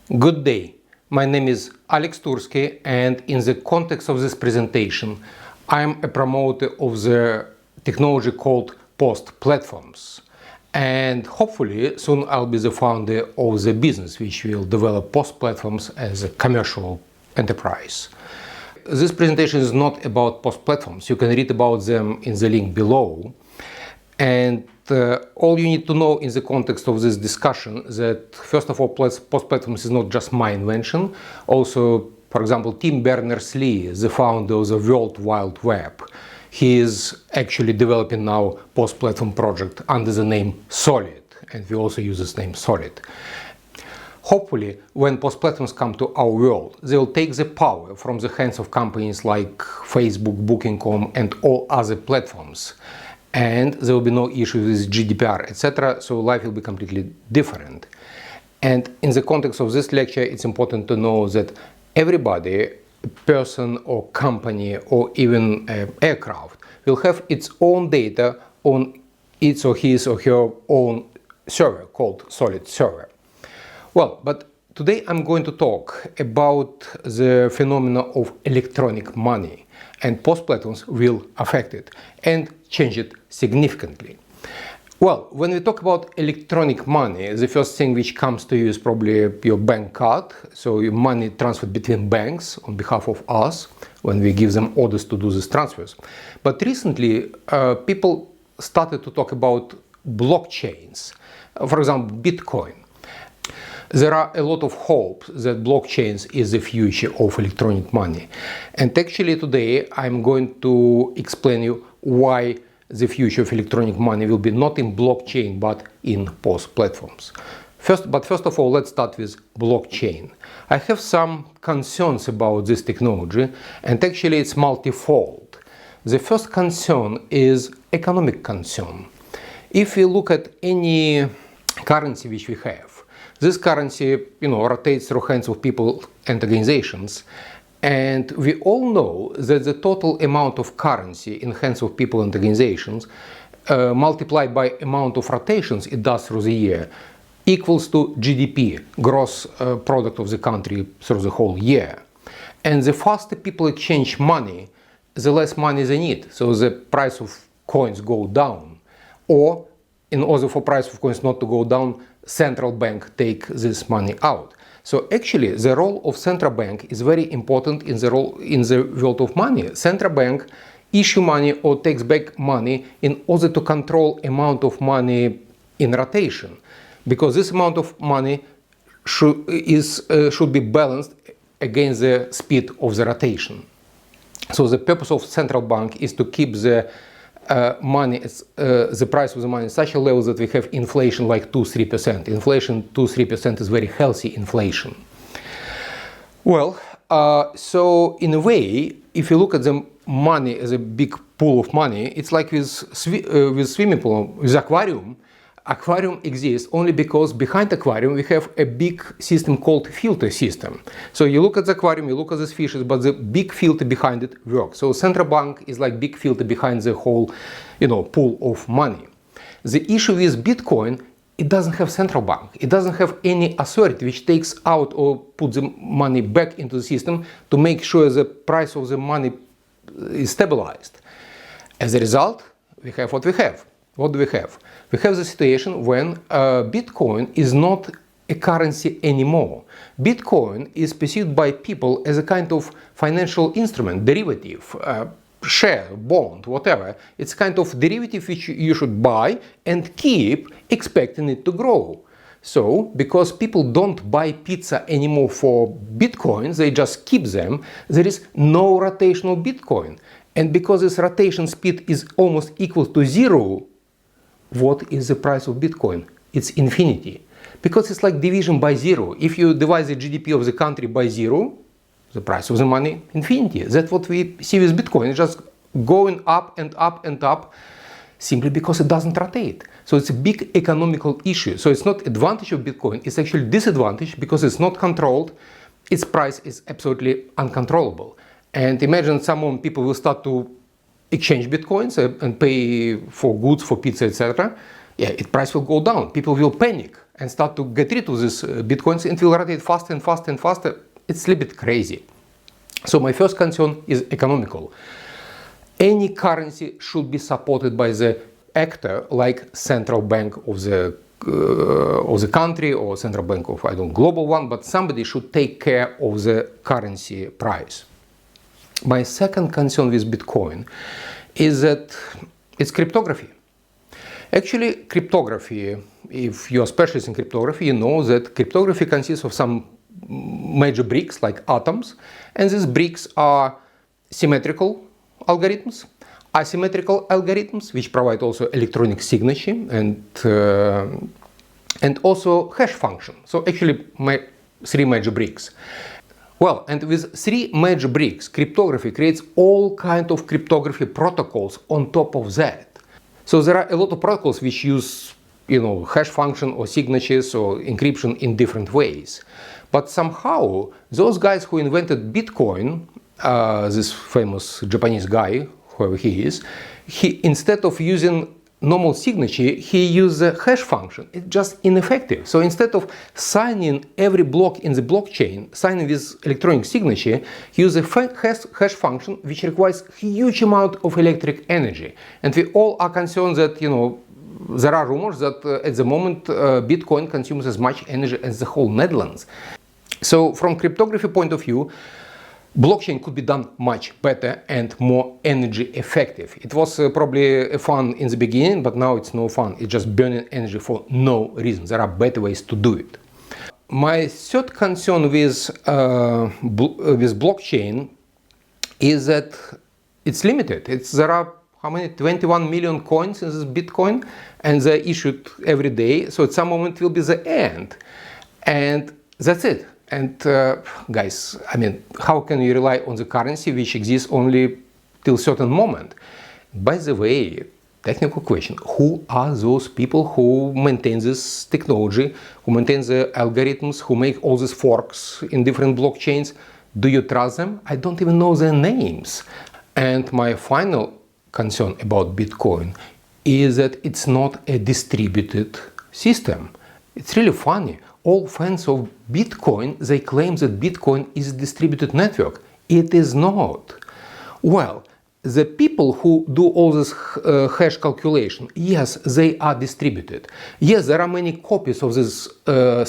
Good day, my name is Alex Tursky, and in the context of this presentation, I am a promoter of the technology called post platforms. And hopefully soon I'll be the founder of the business which will develop post platforms as a commercial enterprise. This presentation is not about post platforms. You can read about them in the link below. And all you need to know in the context of this discussion that, first of all, post platforms is not just my invention. Also, for example, Tim Berners-Lee, the founder of the World Wide Web, he is actually developing now post platform project under the name Solid, and we also use this name Solid. Hopefully, when post platforms come to our world, they will take the power from the hands of companies like Facebook, Booking.com, and all other platforms. And there will be no issues with GDPR, etc. So life will be completely different. And in the context of this lecture, it's important to know that everybody, person or company or even aircraft, will have its own data on its or his or her own server called Solid Server. Well, but today I'm going to talk about the phenomena of electronic money, and post platforms will affect it and change it significantly. Well, when we talk about electronic money, the first thing which comes to you is probably your bank card. So your money transferred between banks on behalf of us when we give them orders to do these transfers. But recently, people started to talk about blockchains. For example, Bitcoin. There are a lot of hopes that blockchains is the future of electronic money. And actually today I'm going to explain you why the future of electronic money will be not in blockchain but in post platforms. First of all, let's start with blockchain. I have some concerns about this technology, and actually it's multifold. The first concern is economic concern. If we look at any currency which we have, this currency, rotates through hands of people and organizations, and we all know that the total amount of currency in hands of people and organizations, multiplied by amount of rotations it does through the year, equals to GDP, gross product of the country through the whole year. And the faster people exchange money, the less money they need. So the price of coins go down, or in order for price of coins not to go down, central bank take this money out. So actually the role of central bank is very important in the world of money. Central bank issue money or takes back money in order to control amount of money in rotation, because this amount of money should be balanced against the speed of the rotation. So the purpose of central bank is to keep the the price of the money at such a level that we have inflation like 2-3%. Inflation 2-3% is very healthy inflation. Well, so in a way, if you look at the money as a big pool of money, it's like with swimming pool, with aquarium. Aquarium exists only because behind aquarium we have a big system called filter system. So you look at the aquarium, you look at these fishes, but the big filter behind it works. So central bank is like big filter behind the whole, pool of money. The issue with Bitcoin, it doesn't have central bank. It doesn't have any authority which takes out or puts the money back into the system to make sure the price of the money is stabilized. As a result, we have what we have. What do we have? We have the situation when Bitcoin is not a currency anymore. Bitcoin is perceived by people as a kind of financial instrument, derivative, share, bond, whatever. It's kind of derivative which you should buy and keep, expecting it to grow. So, because people don't buy pizza anymore for Bitcoins, they just keep them, there is no rotational Bitcoin. And because this rotation speed is almost equal to zero, what is the price of Bitcoin? It's infinity. Because it's like division by zero. If you divide the GDP of the country by zero, the price of the money, infinity. That's what we see with Bitcoin. It's just going up and up and up simply because it doesn't rotate. So it's a big economical issue. So it's not advantage of Bitcoin, it's actually disadvantage because it's not controlled. Its price is absolutely uncontrollable. And imagine people will start to exchange bitcoins and pay for goods, for pizza, etc. Yeah, its price will go down. People will panic. and start to get rid of these bitcoins, it will rotate faster and faster and faster. It's a little bit crazy. So my first concern is economical. Any currency should be supported by the actor like central bank of the country or central bank of, I don't know, global one, but somebody should take care of the currency price. My second concern with Bitcoin is that it's cryptography. Actually, cryptography, if you're a specialist in cryptography, you know that cryptography consists of some major bricks like atoms, and these bricks are symmetrical algorithms, asymmetrical algorithms, which provide also electronic signature and also hash function. So actually, three major bricks. Well, and with three major bricks, cryptography creates all kinds of cryptography protocols on top of that. So there are a lot of protocols which use, hash function or signatures or encryption in different ways. But somehow, those guys who invented Bitcoin, this famous Japanese guy, whoever he is, instead of using normal signature, he used the hash function. It's just ineffective. So instead of signing every block in the blockchain, signing with electronic signature, he used a hash function which requires huge amount of electric energy. And we all are concerned that, there are rumors that at the moment Bitcoin consumes as much energy as the whole Netherlands. So from cryptography point of view, blockchain could be done much better and more energy effective. It was probably fun in the beginning, but now it's no fun. It's just burning energy for no reason. There are better ways to do it. My third concern with blockchain is that it's limited. There are how many? 21 million coins in this Bitcoin, and they're issued every day. So at some moment it will be the end, and that's it. And guys, how can you rely on the currency which exists only till certain moment? By the way, technical question, who are those people who maintain this technology, who maintain the algorithms, who make all these forks in different blockchains? Do you trust them? I don't even know their names. And my final concern about Bitcoin is that it's not a distributed system. It's really funny. All fans of Bitcoin, they claim that Bitcoin is a distributed network. It is not. Well, the people who do all this hash calculation, yes, they are distributed. Yes, there are many copies of this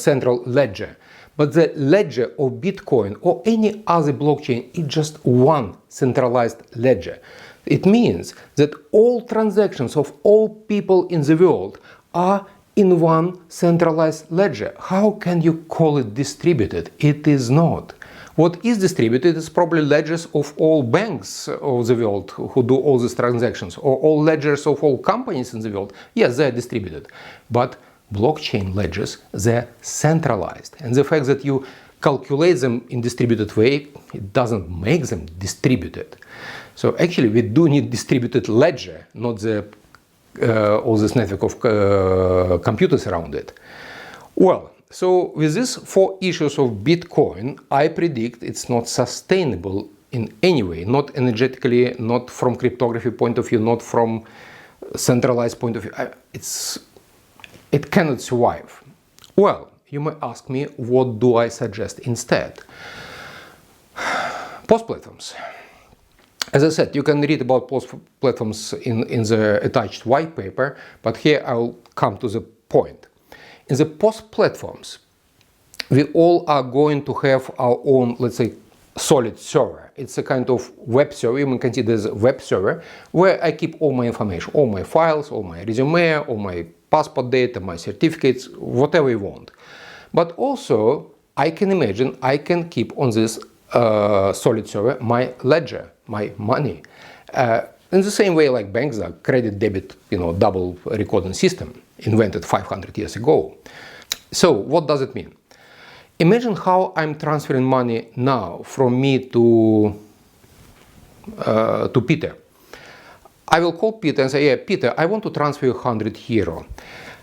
central ledger. But the ledger of Bitcoin or any other blockchain is just one centralized ledger. It means that all transactions of all people in the world are in one centralized ledger. How can you call it distributed? It is not. What is distributed is probably ledgers of all banks of the world who do all these transactions, or all ledgers of all companies in the world. Yes, they are distributed. But blockchain ledgers, they're centralized. And the fact that you calculate them in distributed way, it doesn't make them distributed. So actually we do need distributed ledger, not the all this network of computers around it. Well, so with these four issues of Bitcoin, I predict it's not sustainable in any way, not energetically, not from cryptography point of view, not from centralized point of view. It cannot survive. Well, you may ask me, what do I suggest instead? Post platforms. As I said, you can read about post platforms in the attached white paper, but here I will come to the point. In the post platforms, we all are going to have our own, let's say, solid server. It's a kind of web server, you can consider as a web server, where I keep all my information, all my files, all my resume, all my passport data, my certificates, whatever you want. But also, I can imagine I can keep on this solid server my ledger, my money. In the same way like banks are credit debit, double recording system invented 500 years ago. So what does it mean? Imagine how I'm transferring money now from me to Peter. I will call Peter and say, yeah, Peter, I want to transfer you 100 euro.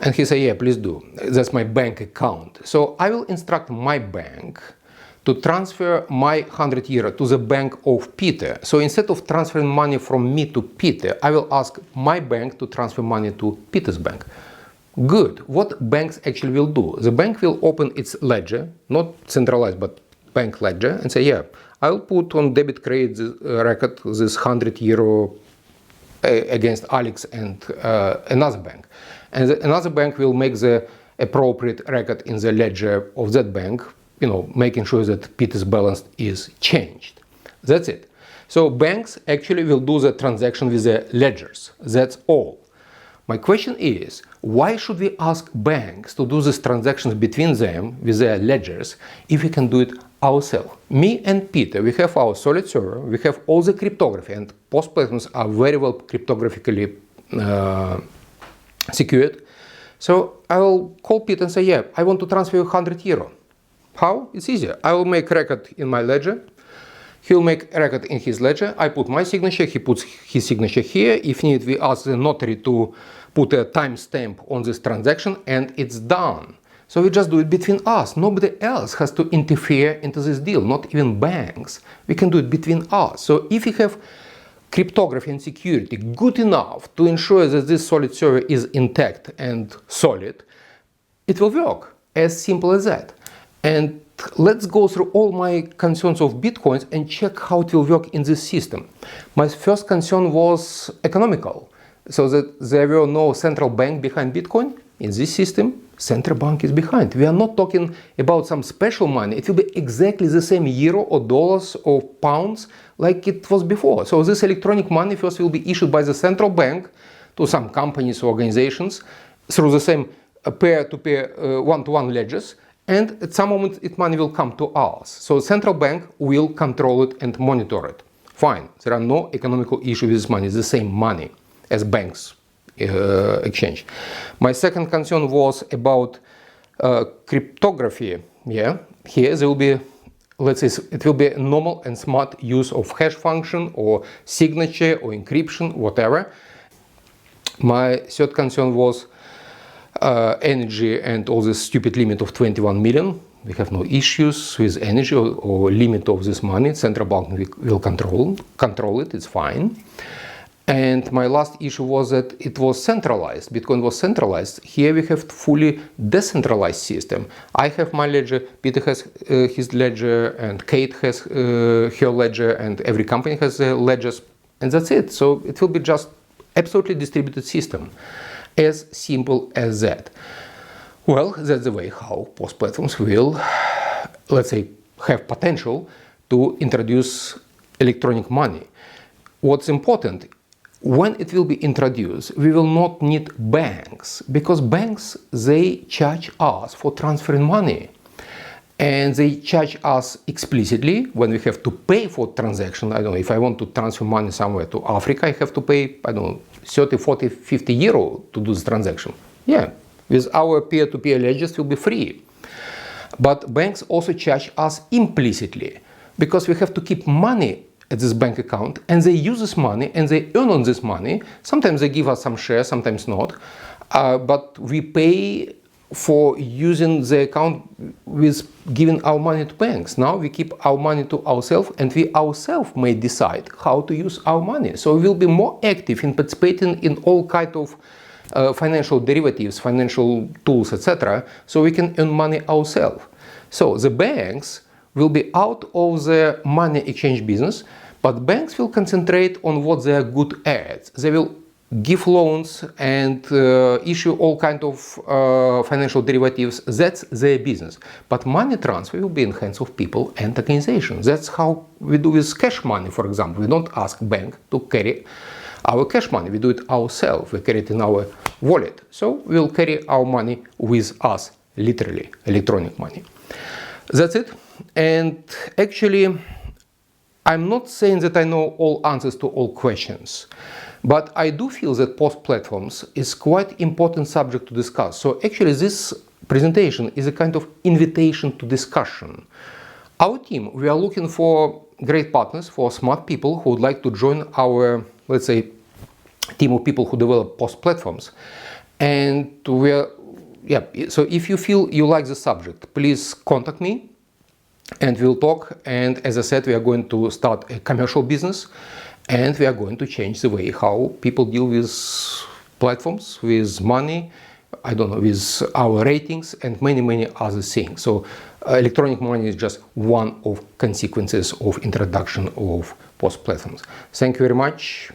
And he say, yeah, please do. That's my bank account. So I will instruct my bank to transfer my 100 euro to the bank of Peter. So instead of transferring money from me to Peter, I will ask my bank to transfer money to Peter's bank. Good. What banks actually will do? The bank will open its ledger, not centralized, but bank ledger, and say, yeah, I'll put on debit credit record this €100 against Alex and another bank. And another bank will make the appropriate record in the ledger of that bank, making sure that Peter's balance is changed. That's it. So banks actually will do the transaction with the ledgers. That's all. My question is, why should we ask banks to do these transactions between them with their ledgers if we can do it ourselves? Me and Peter, we have our solid server, we have all the cryptography, and POS platforms are very well cryptographically secured. So I will call Peter and say, yeah, I want to transfer you €100. How? It's easier. I will make record in my ledger. He'll make a record in his ledger. I put my signature, he puts his signature here. If needed, we ask the notary to put a timestamp on this transaction, and it's done. So we just do it between us. Nobody else has to interfere into this deal, not even banks. We can do it between us. So if we have cryptography and security good enough to ensure that this solid server is intact and solid, it will work. As simple as that. And let's go through all my concerns of Bitcoins and check how it will work in this system. My first concern was economical, so that there were no central bank behind Bitcoin. In this system, central bank is behind. We are not talking about some special money. It will be exactly the same euro or dollars or pounds like it was before. So this electronic money first will be issued by the central bank to some companies or organizations through the same peer-to-peer, one-to-one ledgers. And at some moment, its money will come to us. So central bank will control it and monitor it. Fine, there are no economical issues with this money. It's the same money as banks exchange. My second concern was about cryptography. Yeah, here there will be, let's say, it will be a normal and smart use of hash function or signature or encryption, whatever. My third concern was energy and all this stupid limit of 21 million. We have no issues with energy or limit of this money. Central bank will control it, it's fine. And my last issue was that it was centralized. Bitcoin was centralized. Here we have fully decentralized system. I have my ledger, Peter has his ledger, and Kate has her ledger, and every company has their ledgers, and that's it. So it will be just absolutely distributed system. As simple as that. Well, that's the way how POS platforms will, let's say, have potential to introduce electronic money. What's important, when it will be introduced, we will not need banks, because banks, they charge us for transferring money. And they charge us explicitly when we have to pay for transaction. I don't know, if I want to transfer money somewhere to Africa, I have to pay, I don't know, 30, 40, 50 euro to do this transaction. Yeah, with our peer-to-peer ledgers it will be free. But banks also charge us implicitly, because we have to keep money at this bank account, and they use this money and they earn on this money. Sometimes they give us some shares, sometimes not. But we pay for using the account with giving our money to banks. Now we keep our money to ourselves, and we ourselves may decide how to use our money. So we will be more active in participating in all kinds of financial derivatives, financial tools, etc. So we can earn money ourselves. So the banks will be out of the money exchange business, but banks will concentrate on what they are good at. They will give loans and issue all kinds of financial derivatives. That's their business. But money transfer will be in hands of people and organizations. That's how we do with cash money, for example. We don't ask bank to carry our cash money. We do it ourselves. We carry it in our wallet. So we'll carry our money with us, literally, electronic money. That's it. And actually, I'm not saying that I know all answers to all questions. But I do feel that POS platforms is quite important subject to discuss. So actually this presentation is a kind of invitation to discussion. Our team, we are looking for great partners, for smart people who would like to join our, let's say, team of people who develop POS platforms. And we are, yeah, so if you feel you like the subject, please contact me and we'll talk. And as I said, we are going to start a commercial business. And we are going to change the way how people deal with platforms, with money, I don't know, with our ratings and many other things. So electronic money is just one of consequences of introduction of POS platforms. Thank you very much.